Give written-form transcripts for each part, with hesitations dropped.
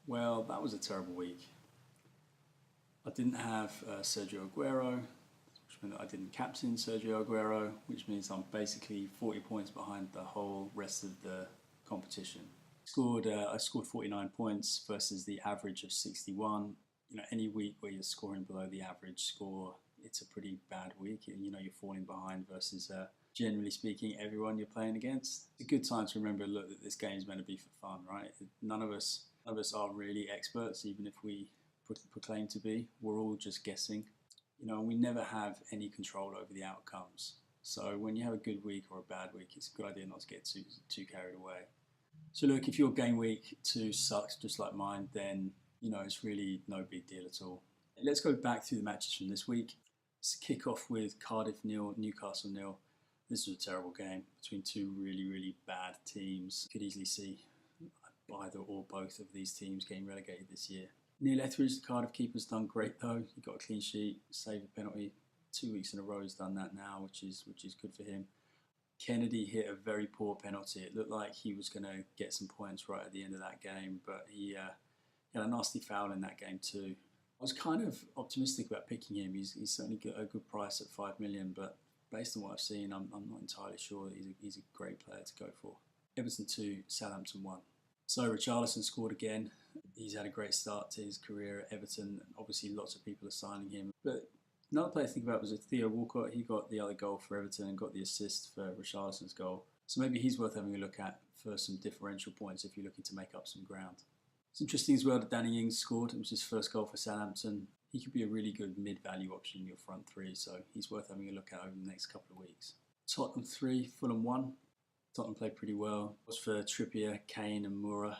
Well, that was a terrible week. I didn't have Sergio Aguero, which meant that I didn't captain Sergio Aguero, which means I'm basically 40 points behind the whole rest of the competition. I scored 49 points versus the average of 61. Any week where you're scoring below the average score, it's a pretty bad week. You're falling behind versus generally speaking, everyone you're playing against. It's a good time to remember, look, that this game is meant to be for fun, right? None of us are really experts, even if we proclaim to be. We're all just guessing. We never have any control over the outcomes. So when you have a good week or a bad week, it's a good idea not to get too carried away. So look, if your game week 2 sucks just like mine, then it's really no big deal at all. Let's go back through the matches from this week. Let's kick off with Cardiff 0, Newcastle 0. This was a terrible game between two really, really bad teams. You could easily see either or both of these teams getting relegated this year. Neil Etheridge, the Cardiff keeper's done great though. He got a clean sheet, saved a penalty. 2 weeks in a row he's done that now, which is good for him. Kennedy hit a very poor penalty. It looked like he was going to get some points right at the end of that game, but he had a nasty foul in that game too. I was kind of optimistic about picking him. He's certainly got a good price at 5 million, but based on what I've seen, I'm not entirely sure that he's a great player to go for. Everton 2, Southampton 1. So Richarlison scored again. He's had a great start to his career at Everton. Obviously, lots of people are signing him. But another player to think about was Theo Walcott. He got the other goal for Everton and got the assist for Richarlison's goal. So maybe he's worth having a look at for some differential points if you're looking to make up some ground. It's interesting as well that Danny Ings scored. It was his first goal for Southampton. He could be a really good mid-value option in your front three, so he's worth having a look at over the next couple of weeks. Tottenham 3, Fulham 1. Tottenham played pretty well. It was for Trippier, Kane and Moura.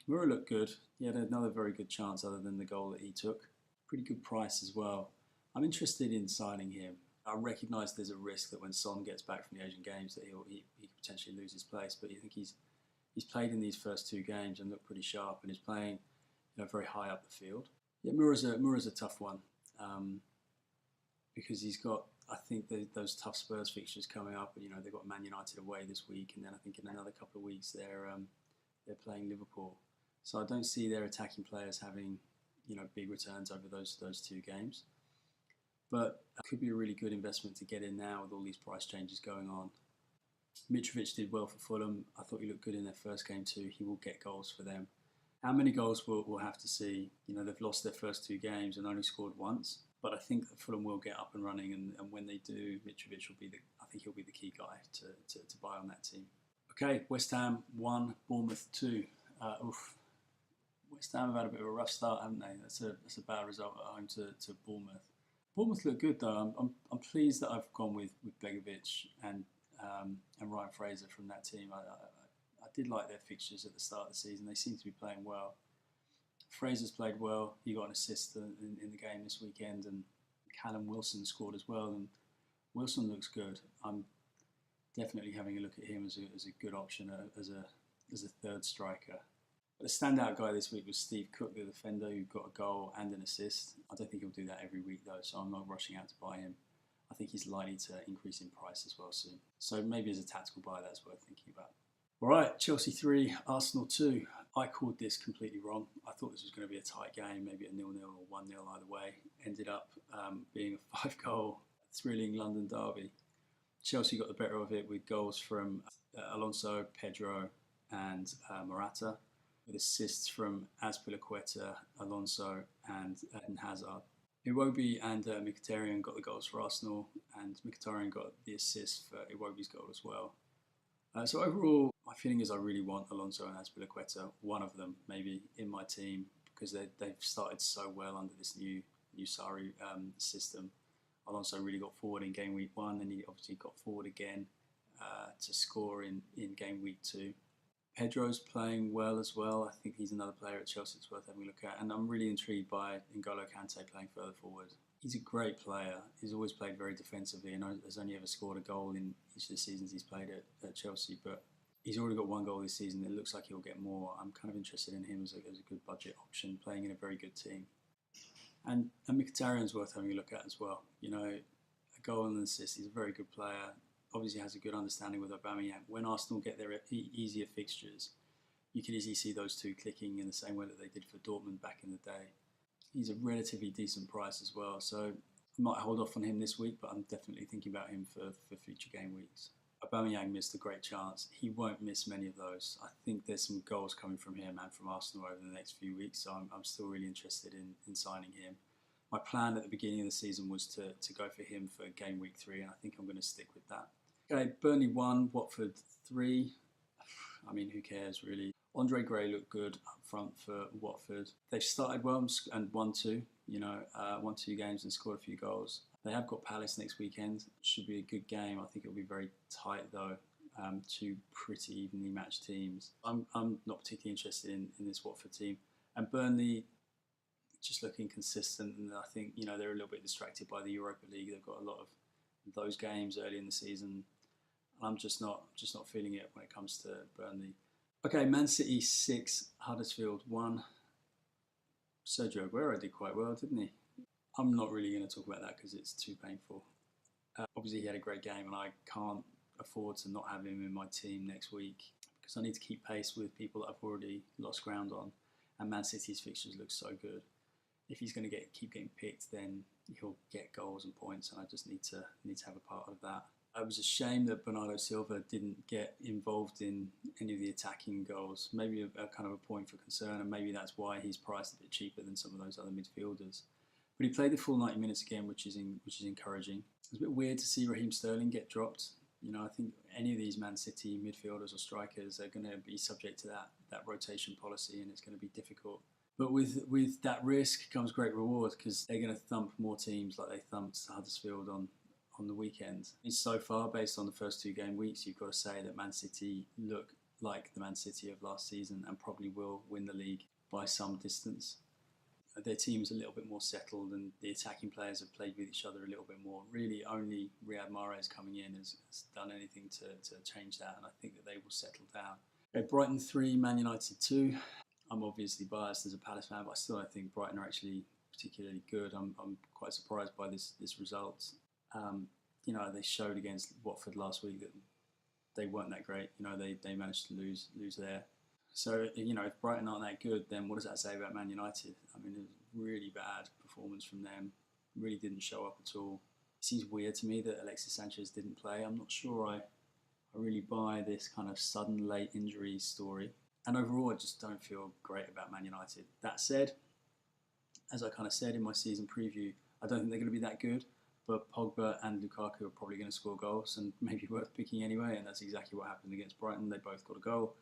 Moura looked good. He had another very good chance other than the goal that he took. Pretty good price as well. I'm interested in signing him. I recognise there's a risk that when Son gets back from the Asian Games that he could potentially lose his place, but I think he's played in these first 2 games and looked pretty sharp and is playing very high up the field. Yeah, Moura's a tough one because he's got, I think, those tough Spurs fixtures coming up. They've got Man United away this week, and then I think in another couple of weeks they're playing Liverpool. So I don't see their attacking players having big returns over those 2 games. But it could be a really good investment to get in now with all these price changes going on. Mitrovic did well for Fulham. I thought he looked good in their first game too. He will get goals for them. How many goals we'll have to see? They've lost their first 2 games and only scored once. But I think that Fulham will get up and running, and when they do, Mitrovic will be I think he'll be the key guy to buy on that team. Okay, West Ham 1, Bournemouth 2. West Ham have had a bit of a rough start, haven't they? That's a bad result at home to Bournemouth. Bournemouth look good though. I'm pleased that I've gone with Begovic and Ryan Fraser from that team. I did like their fixtures at the start of the season. They seem to be playing well. Fraser's played well. He got an assist in the game this weekend, and Callum Wilson scored as well. And Wilson looks good. I'm definitely having a look at him as a good option as a third striker. But the standout guy this week was Steve Cook, the defender, who got a goal and an assist. I don't think he'll do that every week though, so I'm not rushing out to buy him. I think he's likely to increase in price as well soon. So maybe as a tactical buy, that's worth thinking about. All right, Chelsea 3, Arsenal 2. I called this completely wrong. I thought this was going to be a tight game, maybe a 0-0 or 1-0 either way. Ended up being a 5-goal, thrilling London derby. Chelsea got the better of it with goals from Alonso, Pedro and Morata, with assists from Azpilicueta, Alonso and Hazard. Iwobi and Mkhitaryan got the goals for Arsenal, and Mkhitaryan got the assist for Iwobi's goal as well. So overall, my feeling is I really want Alonso and Azpilicueta, one of them maybe, in my team, because they've started so well under this new Sarri system. Alonso really got forward in game week 1, and he obviously got forward again to score in game week 2. Pedro's playing well as well. I think he's another player at Chelsea that's worth having a look at. And I'm really intrigued by N'Golo Kante playing further forward. He's a great player. He's always played very defensively and has only ever scored a goal in each of the seasons he's played at Chelsea. But he's already got 1 goal this season. It looks like he'll get more. I'm kind of interested in him as a good budget option, playing in a very good team. And Mkhitaryan's worth having a look at as well. A goal and an assist. He's a very good player. Obviously has a good understanding with Aubameyang. When Arsenal get their easier fixtures, You can easily see those two clicking in the same way that they did for Dortmund back in the day. He's a relatively decent price as well, so I might hold off on him this week, but I'm definitely thinking about him for future game weeks. Aubameyang missed a great chance. He won't miss many of those. I think there's some goals coming from him and from Arsenal over the next few weeks, so I'm still really interested in signing him. My plan at the beginning of the season was to go for him for game week 3, and I think I'm going to stick with that. Okay, Burnley 1, Watford 3. I mean, who cares really? Andre Gray looked good up front for Watford. They've started well and won 2, won 2 games and scored a few goals. They have got Palace next weekend. Should be a good game. I think it'll be very tight though. 2 pretty evenly matched teams. I'm not particularly interested in this Watford team. And Burnley just look inconsistent, and I think they're a little bit distracted by the Europa League. They've got a lot of those games early in the season. I'm just not feeling it when it comes to Burnley. Okay, Man City 6, Huddersfield 1. Sergio Aguero did quite well, didn't he? I'm not really going to talk about that because it's too painful. Obviously, he had a great game, and I can't afford to not have him in my team next week because I need to keep pace with people that I've already lost ground on. And Man City's fixtures look so good. If he's going to keep getting picked, then he'll get goals and points, and I just need to have a part of that. It was a shame that Bernardo Silva didn't get involved in any of the attacking goals. Maybe a kind of a point for concern, and maybe that's why he's priced a bit cheaper than some of those other midfielders. But he played the full 90 minutes again, which is encouraging. It's a bit weird to see Raheem Sterling get dropped. I think any of these Man City midfielders or strikers are going to be subject to that rotation policy, and it's going to be difficult. But with that risk comes great reward because they're going to thump more teams like they thumped Huddersfield on the weekend. So far, based on the first 2 game weeks, you've got to say that Man City look like the Man City of last season and probably will win the league by some distance. Their team's a little bit more settled, and the attacking players have played with each other a little bit more. Really, only Riyad Mahrez coming in has done anything to change that, and I think that they will settle down. Okay, Brighton 3, Man United 2. I'm obviously biased as a Palace fan, but I still don't think Brighton are actually particularly good. I'm quite surprised by this result. They showed against Watford last week that they weren't that great. They managed to lose there. So, if Brighton aren't that good, then what does that say about Man United? I mean, it was a really bad performance from them. Really didn't show up at all. It seems weird to me that Alexis Sanchez didn't play. I'm not sure I really buy this kind of sudden late injury story. And overall, I just don't feel great about Man United. That said, as I kind of said in my season preview, I don't think they're going to be that good. But Pogba and Lukaku are probably going to score goals and maybe worth picking anyway. And that's exactly what happened against Brighton. They both got a goal.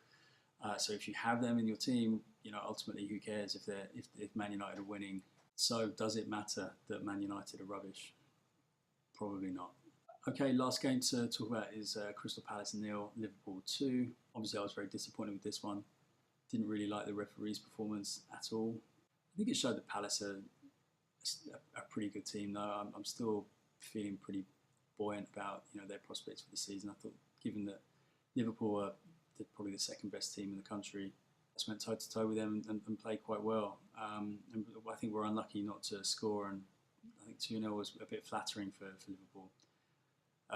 So if you have them in your team, ultimately who cares if Man United are winning? So does it matter that Man United are rubbish? Probably not. Okay, last game to talk about is Crystal Palace 0, Liverpool 2. Obviously, I was very disappointed with this one. Didn't really like the referee's performance at all. I think it showed that Palace are a pretty good team, though. I'm still feeling pretty buoyant about their prospects for the season. I thought, given that Liverpool are probably the second best team in the country, I went toe to toe with them and played quite well. And I think we're unlucky not to score, and I think 2-0 was a bit flattering for Liverpool.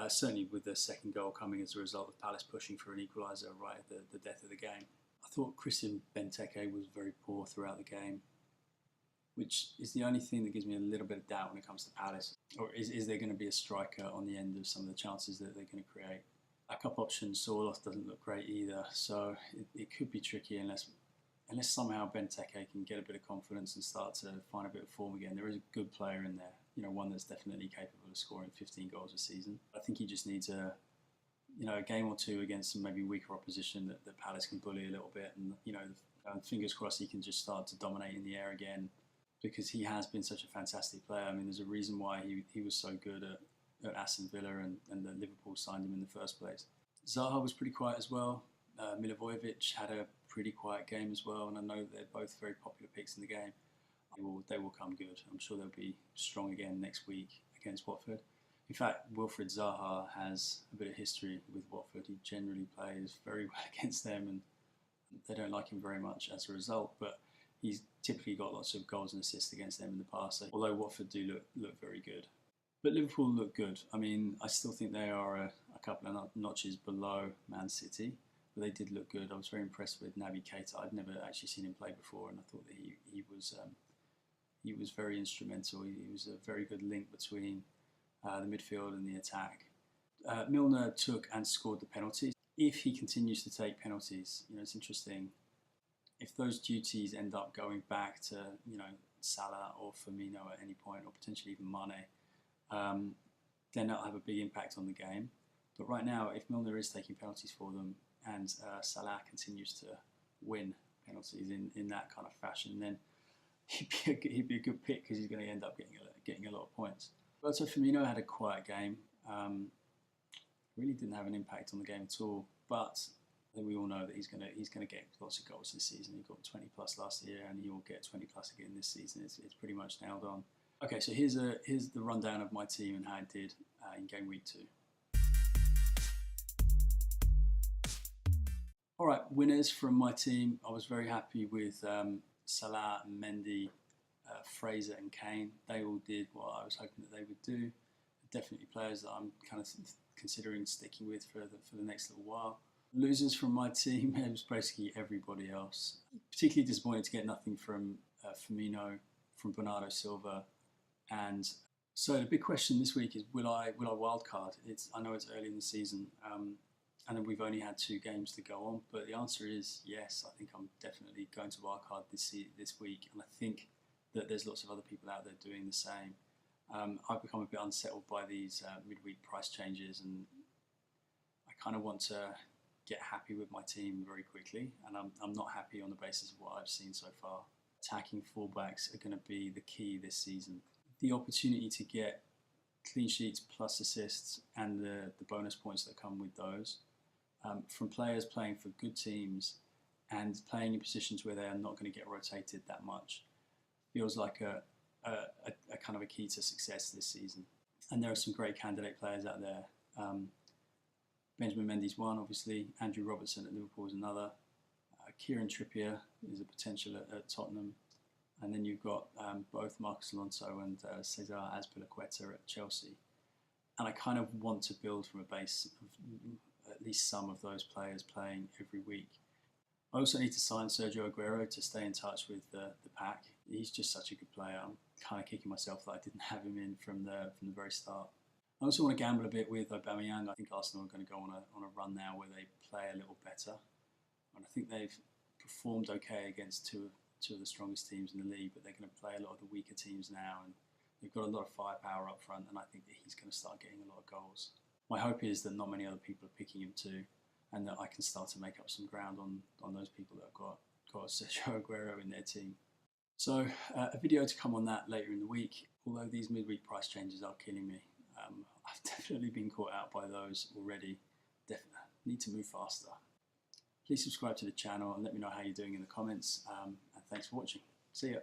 Certainly with the second goal coming as a result of Palace pushing for an equaliser right at the death of the game. I thought Christian Benteke was very poor throughout the game, which is the only thing that gives me a little bit of doubt when it comes to Palace. Or is there going to be a striker on the end of some of the chances that they're going to create? Backup option, Sorloth doesn't look great either, so it could be tricky unless somehow Benteke can get a bit of confidence and start to find a bit of form again. There is a good player in there, one that's definitely capable of scoring 15 goals a season. I think he just needs a game or two against some maybe weaker opposition that Palace can bully a little bit, and fingers crossed he can just start to dominate in the air again, because he has been such a fantastic player. I mean, there's a reason why he was so good at Aston Villa and that Liverpool signed him in the first place. Zaha was pretty quiet as well. Milivojevic had a pretty quiet game as well, and I know they're both very popular picks in the game. They will come good. I'm sure they'll be strong again next week against Watford. In fact, Wilfried Zaha has a bit of history with Watford. He generally plays very well against them, and they don't like him very much as a result. But he's typically got lots of goals and assists against them in the past, so although Watford do look very good. But Liverpool look good. I mean, I still think they are a couple of notches below Man City. but they did look good. I was very impressed with Naby Keita. I'd never actually seen him play before, and I thought that he was very instrumental. He was a very good link between the midfield and the attack. Milner took and scored the penalties. If he continues to take penalties, it's interesting. If those duties end up going back to, Salah or Firmino at any point, or potentially even Mane, then that'll have a big impact on the game. But right now, if Milner is taking penalties for them and Salah continues to win penalties in that kind of fashion, then he'd be a good pick because he's going to end up getting a lot of points. Roberto Firmino had a quiet game. Really didn't have an impact on the game at all. But I think we all know that he's going to get lots of goals this season. He got 20 plus last year, and he will get 20 plus again this season. It's pretty much nailed on. Okay, so here's the rundown of my team and how it did in game week 2. All right, winners from my team. I was very happy with Salah, Mendy, Fraser and Kane. They all did what I was hoping that they would do. Definitely players that I'm kind of considering sticking with for the next little while. Losers from my team, it was basically everybody else. Particularly disappointed to get nothing from Firmino, from Bernardo Silva. And so the big question this week is, will I wildcard? I know it's early in the season, and then we've only had 2 games to go on, but the answer is yes. I think I'm definitely going to wildcard this week, and I think that there's lots of other people out there doing the same. I've become a bit unsettled by these midweek price changes, and I kind of want to get happy with my team very quickly, and I'm not happy on the basis of what I've seen so far. Attacking fullbacks are going to be the key this season. The opportunity to get clean sheets plus assists and the bonus points that come with those from players playing for good teams and playing in positions where they are not going to get rotated that much feels like a kind of a key to success this season. And there are some great candidate players out there. Benjamin Mendy's one, obviously. Andrew Robertson at Liverpool is another. Kieran Trippier is a potential at Tottenham. And then you've got both Marcos Alonso and Cesar Azpilicueta at Chelsea. And I kind of want to build from a base of at least some of those players playing every week. I also need to sign Sergio Aguero to stay in touch with the pack. He's just such a good player. I'm kind of kicking myself that I didn't have him in from the very start. I also want to gamble a bit with Aubameyang. I think Arsenal are going to go on a run now where they play a little better. And I think they've performed okay against two of the strongest teams in the league, but they're going to play a lot of the weaker teams now, and they've got a lot of firepower up front, and I think that he's going to start getting a lot of goals. My hope is that not many other people are picking him too, and that I can start to make up some ground on those people that have got Sergio Aguero in their team. So a video to come on that later in the week, although these midweek price changes are killing me. I've definitely been caught out by those already. Definitely need to move faster. Please subscribe to the channel and let me know how you're doing in the comments. And thanks for watching. See ya.